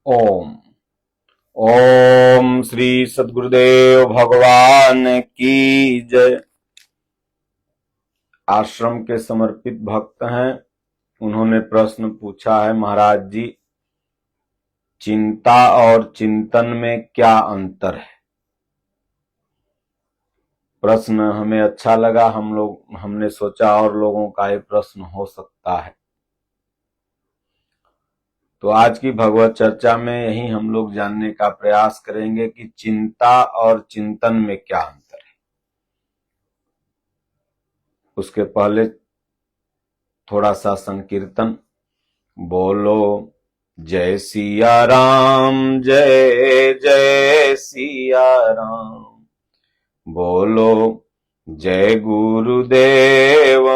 ओम ओम श्री सद्गुरुदेव भगवान की जय। आश्रम के समर्पित भक्त हैं, उन्होंने प्रश्न पूछा है, महाराज जी चिंता और चिंतन में क्या अंतर है। प्रश्न हमें अच्छा लगा, हमने सोचा और लोगों का ये प्रश्न हो सकता है, तो आज की भगवत चर्चा में यही हम लोग जानने का प्रयास करेंगे कि चिंता और चिंतन में क्या अंतर है। उसके पहले थोड़ा सा संकीर्तन। बोलो जय सिया राम, जय जय सिया राम। बोलो जय गुरुदेव,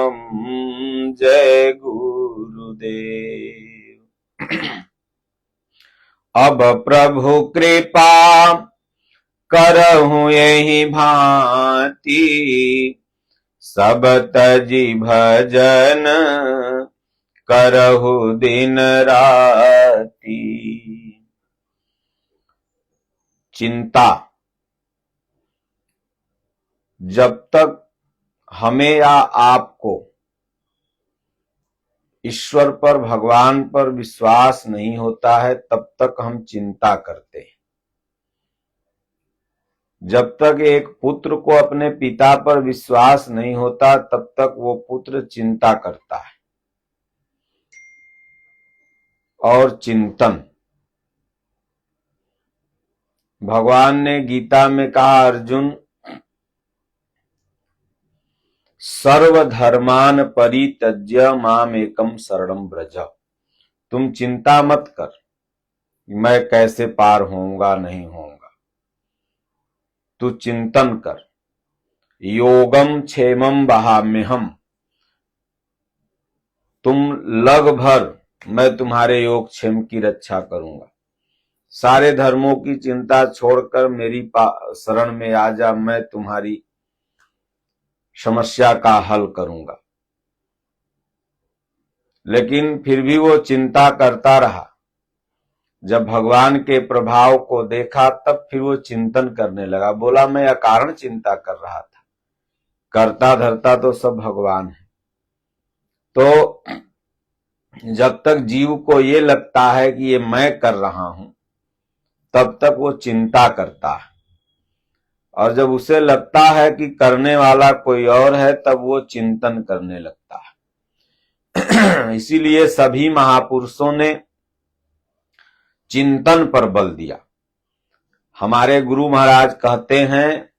जय गुरुदेव। अब प्रभु कृपा करहु यही भांति, सब तजी भजन करहु दिन राती। चिंता, जब तक हमें या आपको ईश्वर पर, भगवान पर विश्वास नहीं होता है, तब तक हम चिंता करते हैं। जब तक एक पुत्र को अपने पिता पर विश्वास नहीं होता, तब तक वो पुत्र चिंता करता है। और चिंतन, भगवान ने गीता में कहा, अर्जुन सर्वधर्मान परित्यज्य माम एकम शरणम व्रज। तुम चिंता मत कर मैं कैसे पार होऊंगा नहीं होऊंगा, तू चिंतन कर। योगम क्षेमम वहाम्यहम, तुम लग भर मैं तुम्हारे योग क्षेम की रक्षा करूंगा। सारे धर्मों की चिंता छोड़कर मेरी शरण में आ जा, मैं तुम्हारी समस्या का हल करूंगा। लेकिन फिर भी वो चिंता करता रहा। जब भगवान के प्रभाव को देखा तब फिर वो चिंतन करने लगा। बोला मैं अकारण चिंता कर रहा था, करता धरता तो सब भगवान है। तो जब तक जीव को ये लगता है कि ये मैं कर रहा हूं, तब तक वो चिंता करता है। और जब उसे लगता है कि करने वाला कोई और है, तब वो चिंतन करने लगता है। इसीलिए सभी महापुरुषों ने चिंतन पर बल दिया। हमारे गुरु महाराज कहते हैं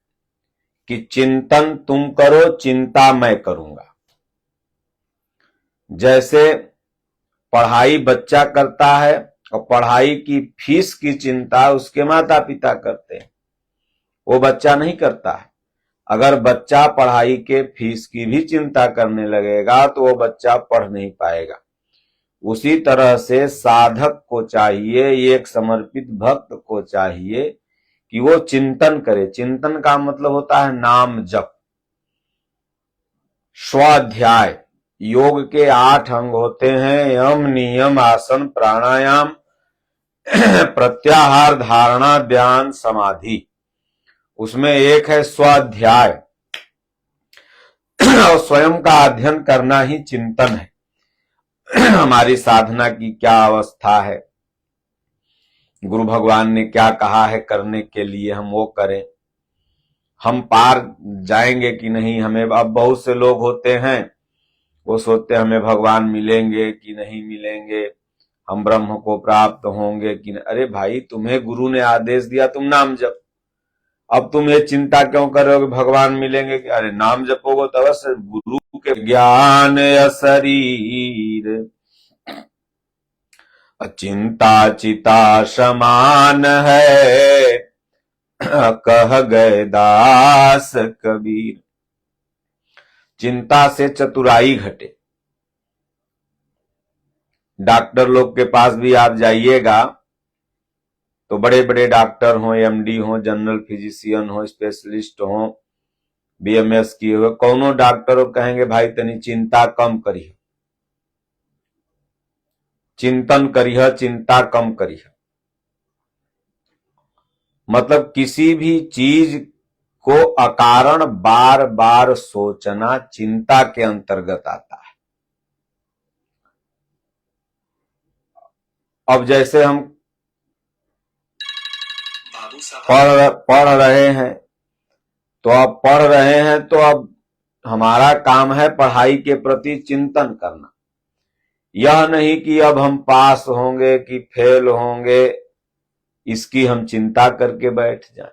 कि चिंतन तुम करो, चिंता मैं करूंगा। जैसे पढ़ाई बच्चा करता है और पढ़ाई की फीस की चिंता उसके माता पिता करते हैं, वो बच्चा नहीं करता है। अगर बच्चा पढ़ाई के फीस की भी चिंता करने लगेगा तो वो बच्चा पढ़ नहीं पाएगा। उसी तरह से साधक को चाहिए, एक समर्पित भक्त को चाहिए कि वो चिंतन करे। चिंतन का मतलब होता है नाम जप, स्वाध्याय। योग के 8 अंग होते हैं, यम नियम आसन प्राणायाम प्रत्याहार धारणा ध्यान समाधि। उसमें एक है स्वाध्याय, और स्वयं का अध्ययन करना ही चिंतन है। हमारी साधना की क्या अवस्था है, गुरु भगवान ने क्या कहा है करने के लिए, हम वो करें। हम पार जाएंगे कि नहीं। हमें अब बहुत से लोग होते हैं, वो सोचते हमें भगवान मिलेंगे कि नहीं मिलेंगे, हम ब्रह्म को प्राप्त होंगे कि नहीं। अरे भाई, तुम्हें गुरु ने आदेश दिया तुम नाम जप, अब तुम ये चिंता क्यों कर रहे हो कि भगवान मिलेंगे? कि अरे नाम जपोगे तो अवश्य गुरु के ज्ञान शरीर चिंता चिता समान है, कह गए दास कबीर। चिंता से चतुराई घटे। डॉक्टर लोग के पास भी आप जाइएगा तो बड़े बड़े डॉक्टर हो, एमडी हो, जनरल फिजिशियन हो, स्पेशलिस्ट हो, बीएमएस किए हुए, कौनो डॉक्टर कहेंगे भाई तनी चिंता कम करिए, चिंतन करिए, चिंता कम करिए। मतलब किसी भी चीज को अकारण बार बार सोचना चिंता के अंतर्गत आता है। अब जैसे हम पढ़ रहे हैं, तो अब पढ़ रहे हैं तो अब हमारा काम है पढ़ाई के प्रति चिंतन करना। यह नहीं कि अब हम पास होंगे कि फेल होंगे, इसकी हम चिंता करके बैठ जाएं।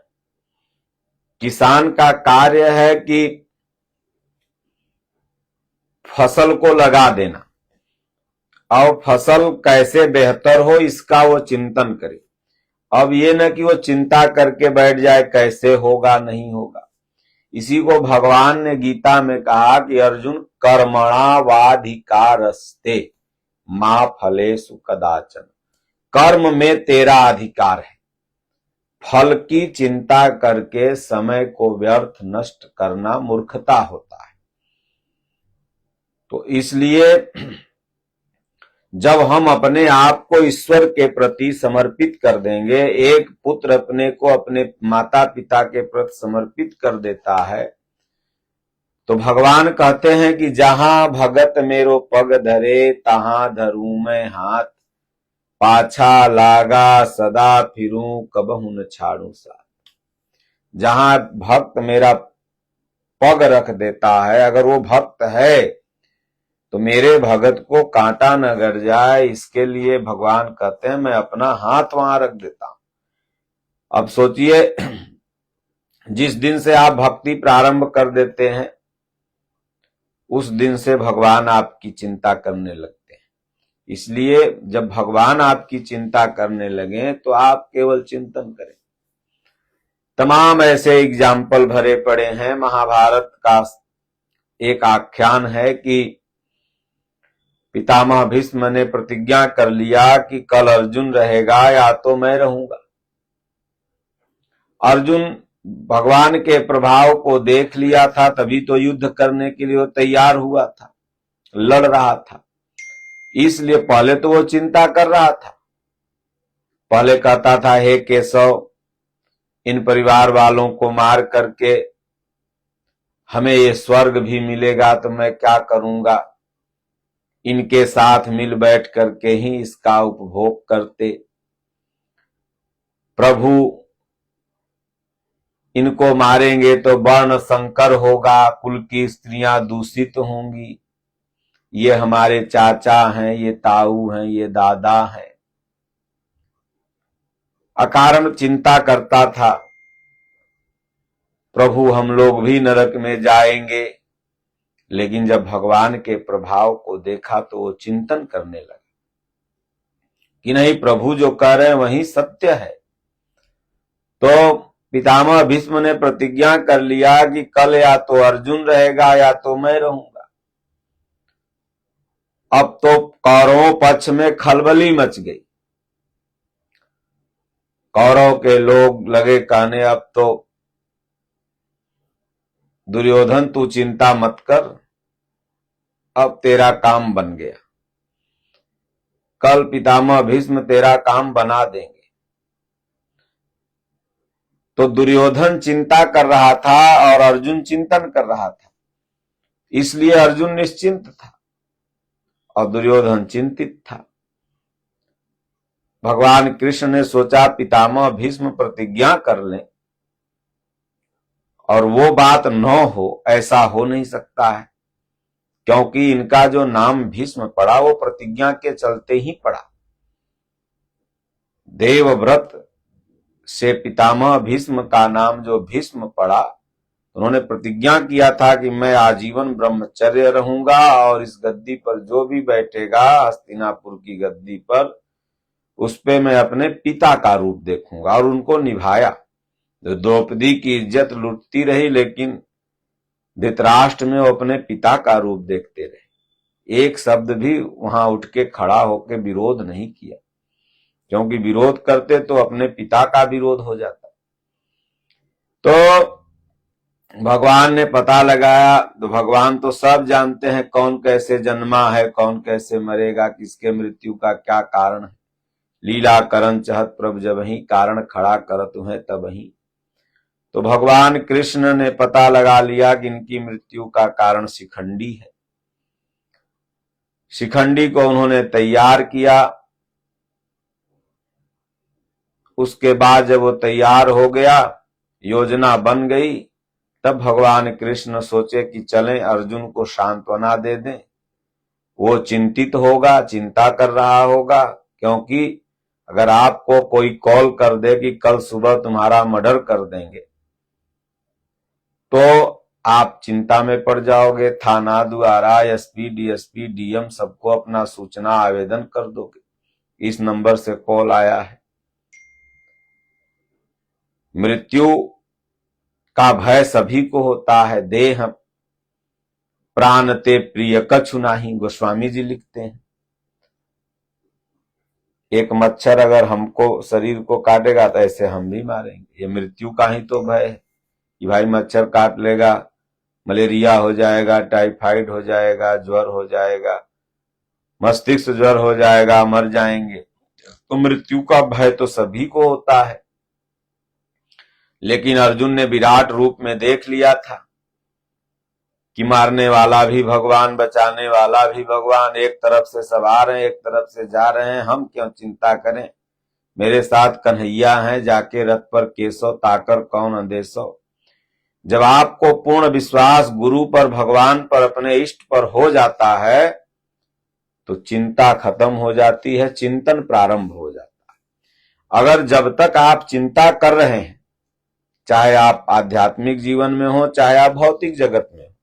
किसान का कार्य है कि फसल को लगा देना और फसल कैसे बेहतर हो इसका वो चिंतन करे। अब ये न कि वो चिंता करके बैठ जाए कैसे होगा नहीं होगा। इसी को भगवान ने गीता में कहा कि अर्जुन कर्मणावाधिकारस्ते मा फलेषु कदाचन, कर्म में तेरा अधिकार है, फल की चिंता करके समय को व्यर्थ नष्ट करना मूर्खता होता है। तो इसलिए जब हम अपने आप को ईश्वर के प्रति समर्पित कर देंगे, एक पुत्र अपने को अपने माता पिता के प्रति समर्पित कर देता है, तो भगवान कहते हैं कि जहां भगत मेरो पग धरे तहां धरूं मैं हाथ, पाछा लागा सदा फिरूं कबहु न छाड़ूं साथ। जहां भक्त मेरा पग रख देता है, अगर वो भक्त है तो मेरे भगत को कांटा न गड़ जाए, इसके लिए भगवान कहते हैं मैं अपना हाथ वहां रख देता हूं। अब सोचिए, जिस दिन से आप भक्ति प्रारंभ कर देते हैं उस दिन से भगवान आपकी चिंता करने लगते हैं। इसलिए जब भगवान आपकी चिंता करने लगे तो आप केवल चिंतन करें। तमाम ऐसे एग्जाम्पल भरे पड़े हैं। महाभारत का एक आख्यान है कि पितामह भीष्म ने प्रतिज्ञा कर लिया कि कल अर्जुन रहेगा या तो मैं रहूंगा। अर्जुन भगवान के प्रभाव को देख लिया था, तभी तो युद्ध करने के लिए वो तैयार हुआ था, लड़ रहा था। इसलिए पहले तो वो चिंता कर रहा था। पहले कहता था हे केशव, इन परिवार वालों को मार करके हमें ये स्वर्ग भी मिलेगा तो मैं क्या करूंगा, इनके साथ मिल बैठ करके ही इसका उपभोग करते। प्रभु इनको मारेंगे तो वर्ण संकर होगा, कुल की स्त्रियां दूषित होंगी, ये हमारे चाचा हैं, ये ताऊ हैं, ये दादा हैं। अकारण चिंता करता था, प्रभु हम लोग भी नरक में जाएंगे। लेकिन जब भगवान के प्रभाव को देखा तो वो चिंतन करने लगा कि नहीं, प्रभु जो कह रहे हैं वही सत्य है। तो पितामह भीष्म ने प्रतिज्ञा कर लिया कि कल या तो अर्जुन रहेगा या तो मैं रहूंगा। अब तो कौरवों पक्ष में खलबली मच गई। कौरव के लोग लगे कहने अब तो दुर्योधन तू चिंता मत कर, अब तेरा काम बन गया, कल पितामह भीष्म तेरा काम बना देंगे। तो दुर्योधन चिंता कर रहा था और अर्जुन चिंतन कर रहा था, इसलिए अर्जुन निश्चिंत था और दुर्योधन चिंतित था। भगवान कृष्ण ने सोचा पितामह भीष्म प्रतिज्ञा कर लें और वो बात न हो, ऐसा हो नहीं सकता है, क्योंकि इनका जो नाम भीष्म पड़ा वो प्रतिज्ञा के चलते ही पड़ा। देवव्रत से पितामह भीष्म का नाम जो भीष्म पड़ा, उन्होंने प्रतिज्ञा किया था कि मैं आजीवन ब्रह्मचर्य रहूंगा और इस गद्दी पर जो भी बैठेगा हस्तिनापुर की गद्दी पर, उस पे मैं अपने पिता का रूप देखूंगा, और उनको निभाया। तो द्रौपदी की इज्जत लुटती रही, लेकिन धृतराष्ट्र में वो अपने पिता का रूप देखते रहे। एक शब्द भी वहां उठ के खड़ा होकर विरोध नहीं किया, क्योंकि विरोध करते तो अपने पिता का विरोध हो जाता। तो भगवान ने पता लगाया, तो भगवान तो सब जानते हैं कौन कैसे जन्मा है, कौन कैसे मरेगा, किसके मृत्यु का क्या कारण है। लीला करन चहत प्रभु जबहि, कारण खड़ा करत है तबहि। तो भगवान कृष्ण ने पता लगा लिया कि इनकी मृत्यु का कारण शिखंडी है। शिखंडी को उन्होंने तैयार किया। उसके बाद जब वो तैयार हो गया, योजना बन गई, तब भगवान कृष्ण सोचे कि चलें अर्जुन को सांत्वना दे दें। वो चिंतित होगा, चिंता कर रहा होगा, क्योंकि अगर आपको कोई कॉल कर दे कि कल सुबह तुम्हारा मर्डर कर देंगे, तो आप चिंता में पड़ जाओगे। थाना द्वारा एसपी, डीएसपी, डीएम सबको अपना सूचना आवेदन कर दोगे, इस नंबर से कॉल आया है। मृत्यु का भय सभी को होता है। देह प्राण ते प्रिय कछु नाही, गोस्वामी जी लिखते हैं। एक मच्छर अगर हमको शरीर को काटेगा तो ऐसे हम भी मारेंगे। ये मृत्यु का ही तो भय है कि भाई मच्छर काट लेगा, मलेरिया हो जाएगा, टाइफाइड हो जाएगा, ज्वर हो जाएगा, मस्तिष्क ज्वर हो जाएगा, मर जाएंगे। तो मृत्यु का भय तो सभी को होता है। लेकिन अर्जुन ने विराट रूप में देख लिया था कि मारने वाला भी भगवान, बचाने वाला भी भगवान, एक तरफ से सब आ रहे हैं, एक तरफ से जा रहे हैं, हम क्यों चिंता करें। मेरे साथ कन्हैया हैं, जाके रथ पर केसो, ताकर कौन अंदेशो। जब आपको पूर्ण विश्वास गुरु पर, भगवान पर, अपने इष्ट पर हो जाता है तो चिंता खत्म हो जाती है, चिंतन प्रारंभ हो जाता है। अगर जब तक आप चिंता कर रहे हैं, चाहे आप आध्यात्मिक जीवन में हो, चाहे आप भौतिक जगत में हो,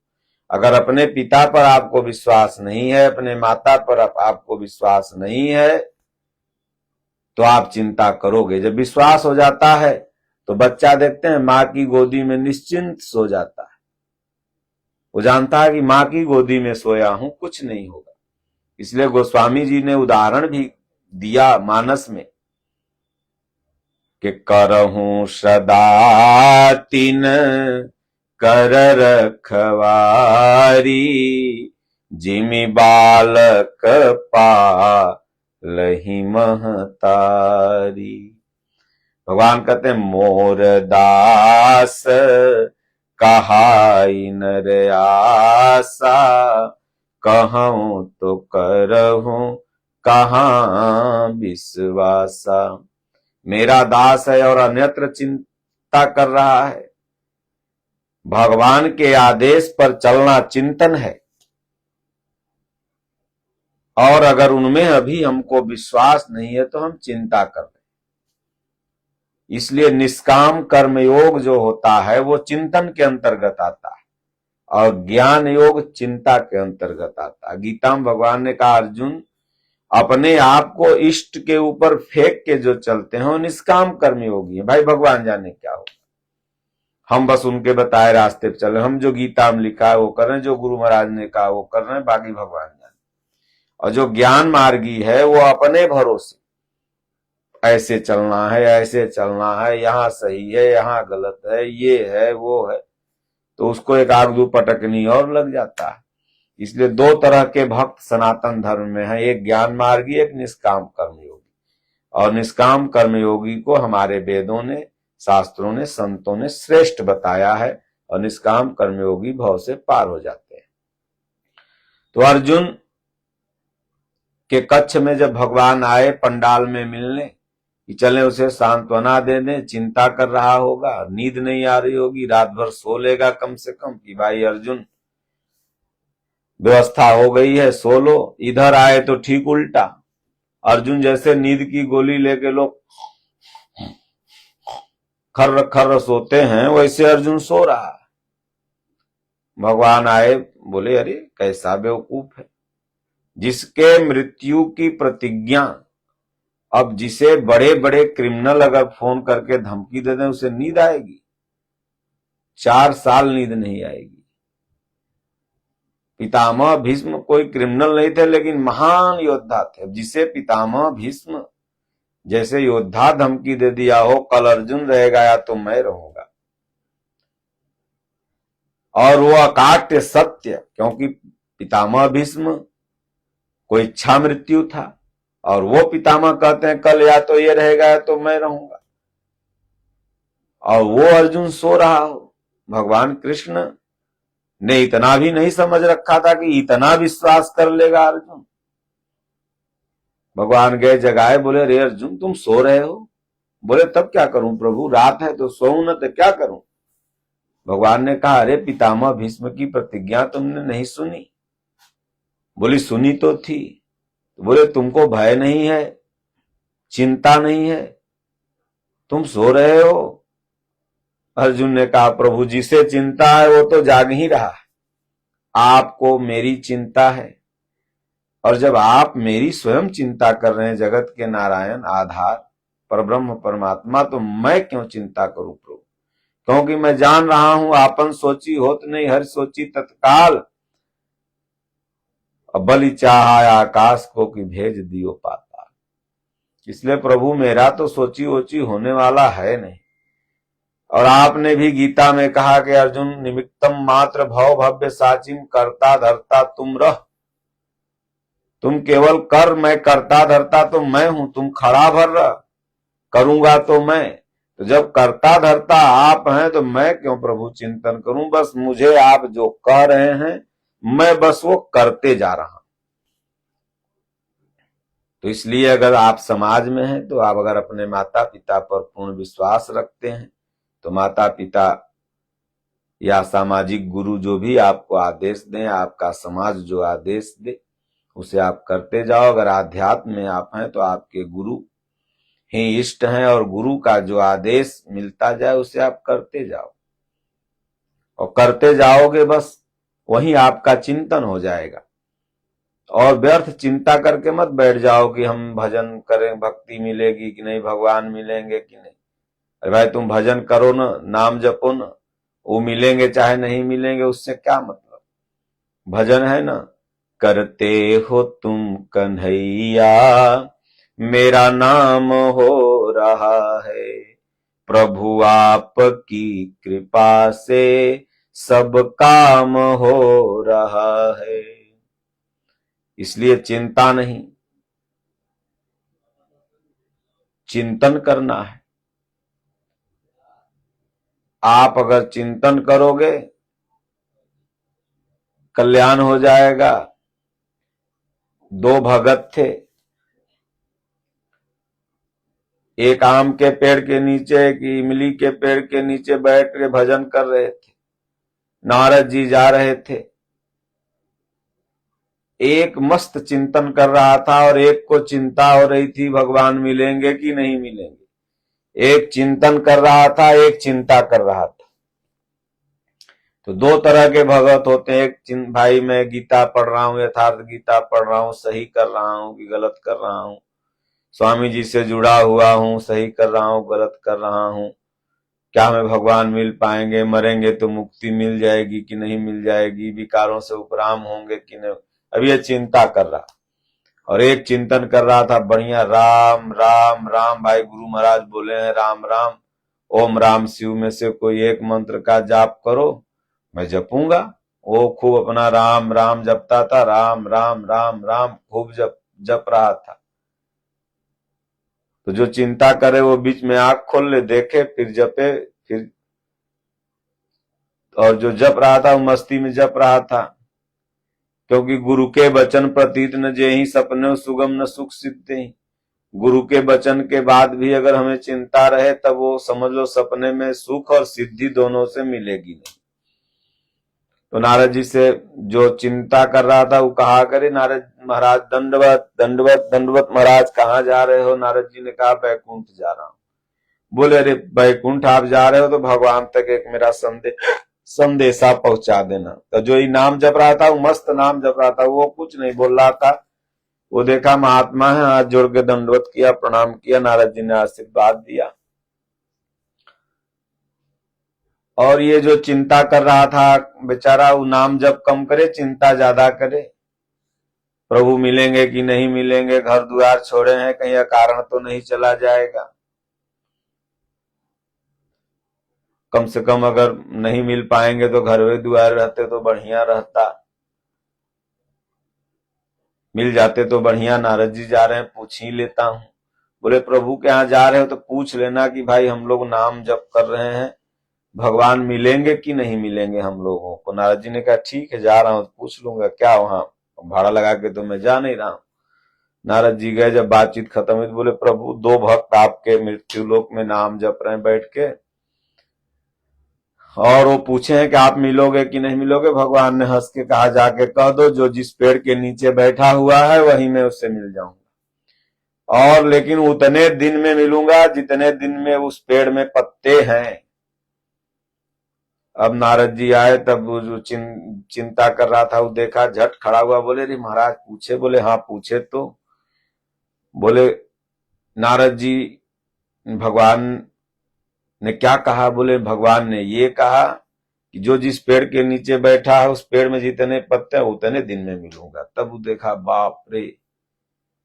अगर अपने पिता पर आपको विश्वास नहीं है, अपने माता पर आपको विश्वास नहीं है, तो आप चिंता करोगे। जब विश्वास हो जाता है तो बच्चा देखते हैं मां की गोदी में निश्चिंत सो जाता है। वो जानता है कि मां की गोदी में सोया हूं, कुछ नहीं होगा। इसलिए गोस्वामी जी ने उदाहरण भी दिया मानस में कि करहूं सदा तिन कर रखवारी, जिमि बालक पालहि महतारी। भगवान कहते हैं मोर दास कहाई नर आसा, कहूं तो करहूं कहां विश्वासा। मेरा दास है और अन्यत्र चिंता कर रहा है। भगवान के आदेश पर चलना चिंतन है, और अगर उनमें अभी हमको विश्वास नहीं है तो हम चिंता कर रहे हैं। इसलिए निष्काम कर्म योग जो होता है वो चिंतन के अंतर्गत आता है, और ज्ञान योग चिंता के अंतर्गत आता है। गीता में भगवान ने कहा अर्जुन, अपने आप को इष्ट के ऊपर फेंक के जो चलते हैं वो निष्काम कर्म योगी है। भाई भगवान जाने क्या हो, हम बस उनके बताए रास्ते पे चल रहे। हम जो गीता में लिखा है वो कर रहे हैं, जो गुरु महाराज ने कहा वो कर रहे हैं, बाकी भगवान जाने। और जो ज्ञान मार्गी है वो अपने भरोसे ऐसे चलना है, ऐसे चलना है, यहां सही है, यहां गलत है, ये है, वो है, तो उसको एक आग दू पटकनी और लग जाता है। इसलिए दो तरह के भक्त सनातन धर्म में है, एक ज्ञान मार्गी, एक निष्काम कर्मयोगी। और निष्काम कर्मयोगी को हमारे वेदों ने, शास्त्रों ने, संतों ने श्रेष्ठ बताया है, और निष्काम कर्मयोगी भव से पार हो जाते हैं। तो अर्जुन के कक्ष में जब भगवान आए पंडाल में मिलने कि चले उसे सांत्वना दे दें, चिंता कर रहा होगा, नींद नहीं आ रही होगी, रात भर सो लेगा कम से कम कि भाई अर्जुन व्यवस्था हो गई है, सो लो। इधर आए तो ठीक उल्टा, अर्जुन जैसे नींद की गोली लेके लोग खर्र खर्र सोते हैं, वैसे अर्जुन सो रहा है। भगवान आए, बोले अरे कैसा बेवकूफ है, जिसके मृत्यु की प्रतिज्ञा, अब जिसे बड़े बड़े क्रिमिनल अगर फोन करके धमकी दे दें उसे नींद आएगी? 4 साल नींद नहीं आएगी। पितामह भीष्म कोई क्रिमिनल नहीं थे, लेकिन महान योद्धा थे। जिसे पितामह भीष्म जैसे योद्धा धमकी दे दिया हो कल अर्जुन रहेगा या तो मैं रहूंगा, और वो अकाट्य सत्य, क्योंकि पितामह भीष्म को इच्छा मृत्यु था, और वो पितामह कहते हैं कल या तो ये रहेगा या तो मैं रहूंगा, और वो अर्जुन सो रहा हो। भगवान कृष्ण ने इतना भी नहीं समझ रखा था कि इतना विश्वास कर लेगा अर्जुन। भगवान गए जगाए, बोले रे अर्जुन तुम सो रहे हो? बोले तब क्या करूं प्रभु, रात है तो सोऊं न तो क्या करूं? भगवान ने कहा अरे पितामह भीष्म की प्रतिज्ञा तुमने नहीं सुनी? बोली सुनी तो थी। बोले तुमको भय नहीं है, चिंता नहीं है, तुम सो रहे हो? अर्जुन ने कहा प्रभु जिसे चिंता है वो तो जाग ही रहा है, आपको मेरी चिंता है, और जब आप मेरी स्वयं चिंता कर रहे हैं जगत के नारायण आधार परब्रह्म परमात्मा, तो मैं क्यों चिंता करूं प्रभु? क्योंकि मैं जान रहा हूं आपन सोची होत नहीं, हर सोची तत्काल, बलि चाहा आकाश को कि भेज दियो पाताल। इसलिए प्रभु मेरा तो सोची ओची होने वाला है नहीं। और आपने भी गीता में कहा कि अर्जुन निमित्तम मात्र भव भव्य साचिम करता धरता तुम रह, तुम केवल कर, मैं करता धरता तो मैं हूं, तुम खड़ा भर रह, करूंगा तो मैं। तो जब करता धरता आप हैं तो मैं क्यों प्रभु चिंतन करूं? बस मुझे आप जो कह रहे हैं मैं बस वो करते जा रहा हूं। तो इसलिए अगर आप समाज में हैं तो आप अगर अपने माता पिता पर पूर्ण विश्वास रखते हैं तो माता पिता या सामाजिक गुरु जो भी आपको आदेश दें, आपका समाज जो आदेश दे उसे आप करते जाओ। अगर आध्यात्म में आप हैं तो आपके गुरु ही इष्ट हैं, और गुरु का जो आदेश मिलता जाए उसे आप करते जाओ, और करते जाओगे बस वही आपका चिंतन हो जाएगा। और व्यर्थ चिंता करके मत बैठ जाओ कि हम भजन करें भक्ति मिलेगी कि नहीं, भगवान मिलेंगे कि नहीं। अरे भाई तुम भजन करो ना, नाम जपो ना, वो मिलेंगे चाहे नहीं मिलेंगे उससे क्या मतलब। भजन है ना, करते हो तुम कन्हैया मेरा नाम हो रहा है, प्रभु आपकी कृपा से सब काम हो रहा है। इसलिए चिंता नहीं, चिंतन करना है। आप अगर चिंतन करोगे कल्याण हो जाएगा। दो भगत थे, एक आम के पेड़ के नीचे एक इमली के पेड़ के नीचे बैठ के भजन कर रहे थे। नारद जी जा रहे थे, एक मस्त चिंतन कर रहा था और एक को चिंता हो रही थी भगवान मिलेंगे कि नहीं मिलेंगे। एक चिंतन कर रहा था, एक चिंता कर रहा था। तो दो तरह के भगत होते हैं, एक भाई मैं गीता पढ़ रहा हूं, यथार्थ गीता पढ़ रहा हूं, सही कर रहा हूं कि गलत कर रहा हूं, स्वामी जी से जुड़ा हुआ हूं, सही कर रहा हूं गलत कर रहा हूं, क्या हमें भगवान मिल पाएंगे, मरेंगे तो मुक्ति मिल जाएगी कि नहीं मिल जाएगी, विकारों से उपराम होंगे कि नहीं। अब ये चिंता कर रहा, और एक चिंतन कर रहा था बढ़िया, राम राम राम। भाई गुरु महाराज बोले हैं राम राम, ओम राम शिव में से कोई एक मंत्र का जाप करो, मैं जपूंगा। वो खूब अपना राम राम जपता था, राम राम राम राम खूब जप रहा था। तो जो चिंता करे वो बीच में आंख खोल ले, देखे, फिर जपे, फिर। और जो जप रहा था वो मस्ती में जप रहा था, क्योंकि गुरु के वचन प्रतीत न जेहि सपने सुगम न सुख सिद्धि। गुरु के वचन के बाद भी अगर हमें चिंता रहे तब वो समझ लो सपने में सुख और सिद्धि दोनों से मिलेगी नहीं। तो नारद जी से जो चिंता कर रहा था वो कहा करे, नारद महाराज दंडवत दंडवत दंडवत, महाराज कहाँ जा रहे हो? नारद जी ने कहा बैकुंठ जा रहा हूं। बोले अरे बैकुंठ आप जा रहे हो तो भगवान तक एक मेरा संदेशा पहुंचा देना। तो जो ये नाम जप रहा था वो मस्त नाम जप रहा था, वो कुछ नहीं बोल रहा था। वो देखा महात्मा है, हाथ जोड़ के दंडवत किया, प्रणाम किया, नारद जी ने आशीर्वाद दिया। और ये जो चिंता कर रहा था बेचारा, वो नाम जप कम करे, चिंता ज्यादा करे, प्रभु मिलेंगे कि नहीं मिलेंगे, घर द्वार छोड़े हैं, कहीं अकारण तो नहीं चला जाएगा। कम से कम अगर नहीं मिल पाएंगे तो घर वे द्वार रहते तो बढ़िया रहता। मिल जाते तो बढ़िया, नारद जी जा रहे हैं पूछ ही लेता हूं। बोले प्रभु के यहाँ जा रहे हो तो पूछ लेना कि भाई हम लोग नाम जप कर रहे हैं, भगवान मिलेंगे कि नहीं मिलेंगे हम लोगों को। नारद जी ने कहा ठीक है, जा रहा हूं तो पूछ लूंगा, क्या वहां भाड़ा लगा के तो मैं जा नहीं रहा हूं। नारद जी गए, जब बातचीत खत्म हुई तो बोले प्रभु दो भक्त आपके मृत्यु लोक में नाम जप रहे हैं बैठ के, और वो पूछे हैं कि आप मिलोगे कि नहीं मिलोगे। भगवान ने हंस के कहा जाके कह दो जो जिस पेड़ के नीचे बैठा हुआ है वहीं मैं उससे मिल जाऊंगा, और लेकिन उतने दिन में मिलूंगा जितने दिन में उस पेड़ में पत्ते हैं। अब नारद जी आए, तब वो जो चिंता कर रहा था वो देखा, झट खड़ा हुआ, बोले रे महाराज पूछे। बोले हाँ पूछे। तो बोले नारद जी भगवान ने क्या कहा। बोले भगवान ने ये कहा कि जो जिस पेड़ के नीचे बैठा है उस पेड़ में जितने पत्ते हैं उतने दिन में मिलूंगा। तब देखा बाप रे,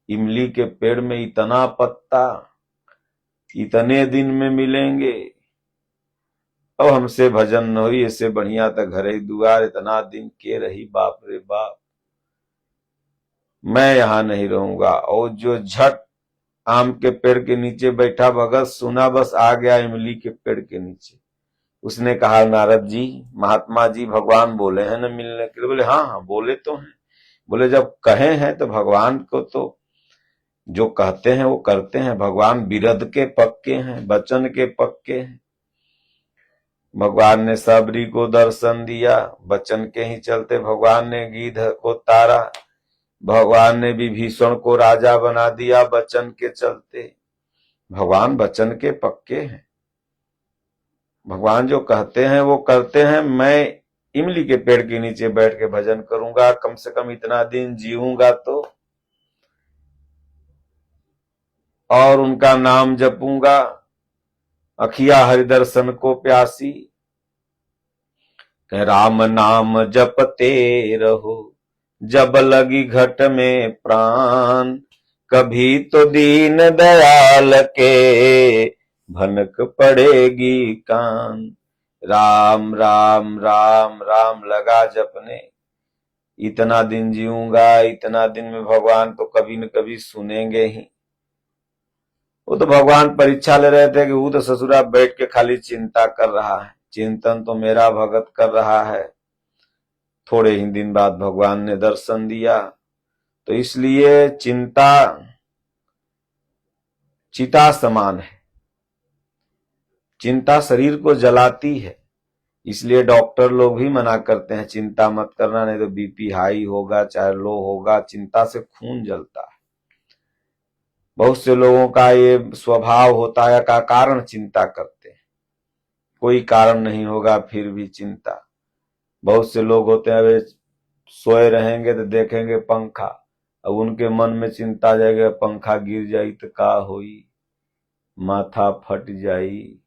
इमली के पेड़ में इतना पत्ता, इतने दिन में मिलेंगे। अब हमसे भजन न हुई, इससे बढ़िया था घरे दुआर, इतना दिन के रही, बाप रे बाप, मैं यहां नहीं रहूंगा। और जो झट आम के पेड़ के नीचे बैठा भगत सुना, बस आ गया इमली के पेड़ के नीचे। उसने कहा नारद जी महात्मा जी भगवान बोले हैं न मिलने के लिए। बोले हाँ हाँ बोले तो हैं। बोले जब कहे हैं तो भगवान को तो जो कहते हैं वो करते हैं। भगवान बिरध के पक्के हैं, वचन के पक्के हैं। भगवान ने सबरी को दर्शन दिया, वचन के ही चलते। भगवान ने गीध को तारा, भगवान ने विभीषण को राजा बना दिया वचन के चलते। भगवान वचन के पक्के हैं, भगवान जो कहते हैं वो करते हैं। मैं इमली के पेड़ के नीचे बैठ के भजन करूंगा, कम से कम इतना दिन जीऊंगा तो, और उनका नाम जपूंगा। अखिया हरिदर्शन को प्यासी, राम नाम जपते रहो जब लगी घट में प्राण, कभी तो दीन दयाल के भनक पड़ेगी कान। राम राम राम राम लगा जपने, इतना दिन जीऊंगा, इतना दिन में भगवान तो कभी न कभी सुनेंगे ही। वो तो भगवान परीक्षा ले रहे थे कि वो तो ससुरा बैठ के खाली चिंता कर रहा है, चिंतन तो मेरा भगत कर रहा है। थोड़े ही दिन बाद भगवान ने दर्शन दिया। तो इसलिए चिंता चिता समान है, चिंता शरीर को जलाती है। इसलिए डॉक्टर लोग भी मना करते हैं चिंता मत करना, नहीं तो बीपी हाई होगा चाहे लो होगा, चिंता से खून जलता है। बहुत से लोगों का ये स्वभाव होता है का कारण चिंता करते हैं, कोई कारण नहीं होगा फिर भी चिंता। बहुत से लोग होते हैं वे सोए रहेंगे तो देखेंगे पंखा, अब उनके मन में चिंता जाएगा पंखा गिर जाई तो का होई, माथा फट जाई,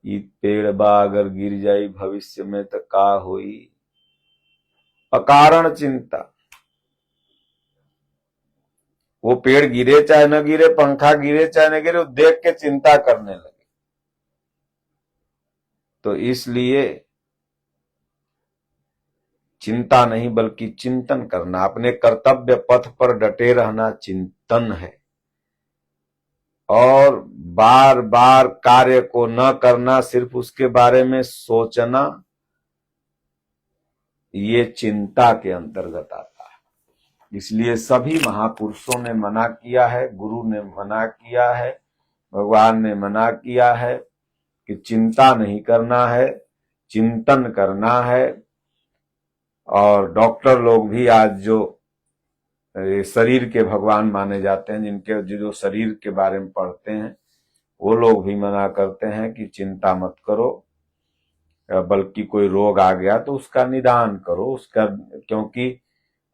ई पेड़ बा अगर गिर जाई भविष्य में तो का होई। अकारण चिंता, वो पेड़ गिरे चाहे न गिरे, पंखा गिरे चाहे न गिरे, वो देख के चिंता करने लगे। तो इसलिए चिंता नहीं बल्कि चिंतन करना, अपने कर्तव्य पथ पर डटे रहना चिंतन है। और बार बार कार्य को न करना, सिर्फ उसके बारे में सोचना, ये चिंता के अंतर्गत आता है। इसलिए सभी महापुरुषों ने मना किया है, गुरु ने मना किया है, भगवान ने मना किया है कि चिंता नहीं करना है, चिंतन करना है। और डॉक्टर लोग भी आज जो शरीर के भगवान माने जाते हैं, जिनके जो शरीर के बारे में पढ़ते हैं, वो लोग भी मना करते हैं कि चिंता मत करो, बल्कि कोई रोग आ गया तो उसका निदान करो उसका। क्योंकि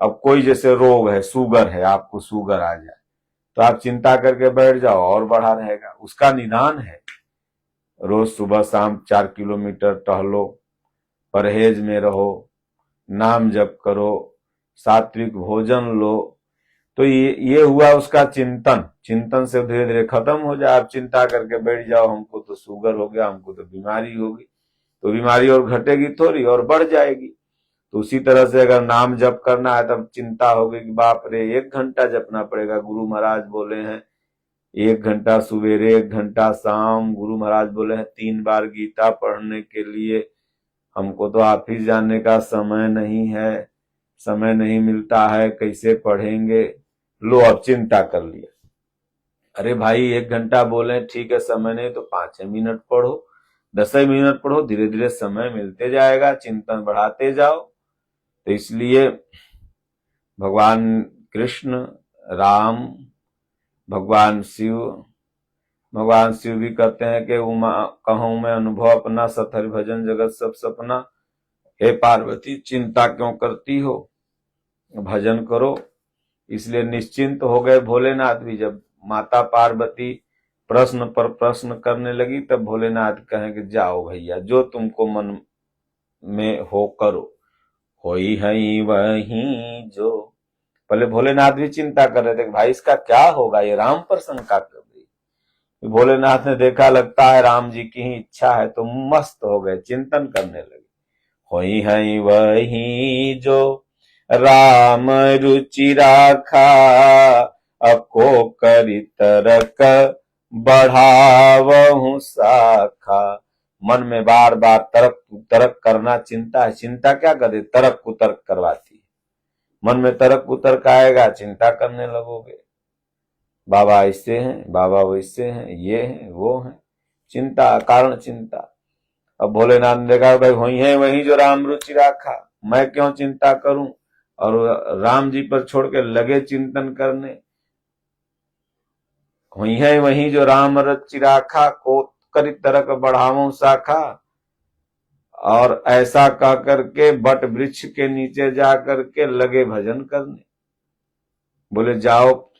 अब कोई जैसे रोग है, शुगर है, आपको शुगर आ जाए तो आप चिंता करके बैठ जाओ और बढ़ा रहेगा, उसका निदान है। रोज सुबह शाम 4 किलोमीटर टहलो, परहेज में रहो, नाम जप करो, सात्विक भोजन लो, तो ये हुआ उसका चिंतन। चिंतन से धीरे धीरे खत्म हो जाए। आप चिंता करके बैठ जाओ हमको तो शुगर हो गया, हमको तो बीमारी होगी, तो बीमारी और घटेगी थोड़ी और बढ़ जाएगी। तो उसी तरह से अगर नाम जप करना है तब चिंता होगी कि बाप रे 1 घंटा जपना पड़ेगा। गुरु महाराज बोले हैं 1 घंटा सवेरे 1 घंटा शाम। गुरु महाराज बोले हैं 3 बार गीता पढ़ने के लिए। हमको तो ऑफिस जाने का समय नहीं है, समय नहीं मिलता है, कैसे पढ़ेंगे। लो अब चिंता कर लिया। अरे भाई 1 घंटा बोले ठीक है, समय नहीं तो 5 मिनट पढ़ो, 10 मिनट पढ़ो, धीरे धीरे समय मिलते जाएगा, चिंतन बढ़ाते जाओ। तो इसलिए भगवान कृष्ण, राम, भगवान शिव भी कहते हैं कि उमा कहूं मैं अनुभव अपना, सत भजन जगत सब सपना। हे पार्वती चिंता क्यों करती हो, भजन करो। इसलिए निश्चिंत हो गए भोलेनाथ भी। जब माता पार्वती प्रश्न पर प्रश्न करने लगी तब भोलेनाथ कहें कि जाओ भैया, जो तुमको मन में हो करो, होई है वही जो। पहले भोलेनाथ भी चिंता कर रहे थे कि भाई इसका क्या होगा, ये राम पर शंका कर रही। भोलेनाथ ने देखा लगता है राम जी की ही इच्छा है, तो मस्त हो गए, चिंतन करने लगे। होई है वही जो राम रुचि राखा, अको करी तरक बढ़ावहु शाखा। मन में बार बार तर्क कुतर्क करना चिंता है। चिंता क्या करे, तर्क कुतर्क करवाती है। मन में तर्क कुतर्क आएगा, चिंता करने लगोगे, बाबा ऐसे हैं, बाबा वैसे हैं, ये हैं वो हैं, चिंता कारण चिंता। अब भोलेनाथ ने देखा भाई वही है वही जो राम रुचि राखा, मैं क्यों चिंता करूं। और राम जी पर छोड़ के लगे चिंतन करने। वही है वही जो राम रुचि राखा, को करी तरक बढ़ावों शाखा। और ऐसा कह करके बट वृक्ष के नीचे जा करके लगे भजन करने। बोले जाओ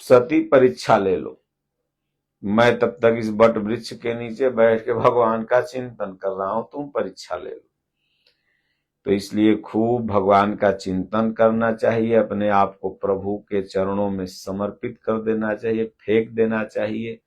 सती परीक्षा ले लो, मैं तब तक इस बट वृक्ष के नीचे बैठ के भगवान का चिंतन कर रहा हूं, तुम परीक्षा ले लो। तो इसलिए खूब भगवान का चिंतन करना चाहिए, अपने आप को प्रभु के चरणों में समर्पित कर देना चाहिए, फेंक देना चाहिए।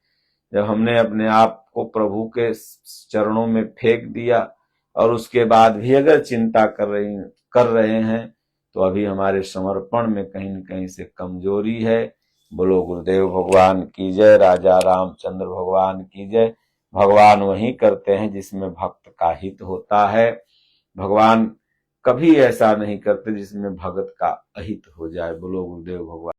जब हमने अपने आप को प्रभु के चरणों में फेंक दिया और उसके बाद भी अगर चिंता कर रहे हैं तो अभी हमारे समर्पण में कहीं न कहीं से कमजोरी है। बोलो गुरुदेव भगवान की जय, राजा रामचंद्र भगवान की जय। भगवान वही करते हैं जिसमें भक्त का हित होता है। भगवान कभी ऐसा नहीं करते जिसमें भगत का अहित हो जाए। बोलो गुरुदेव भगवान।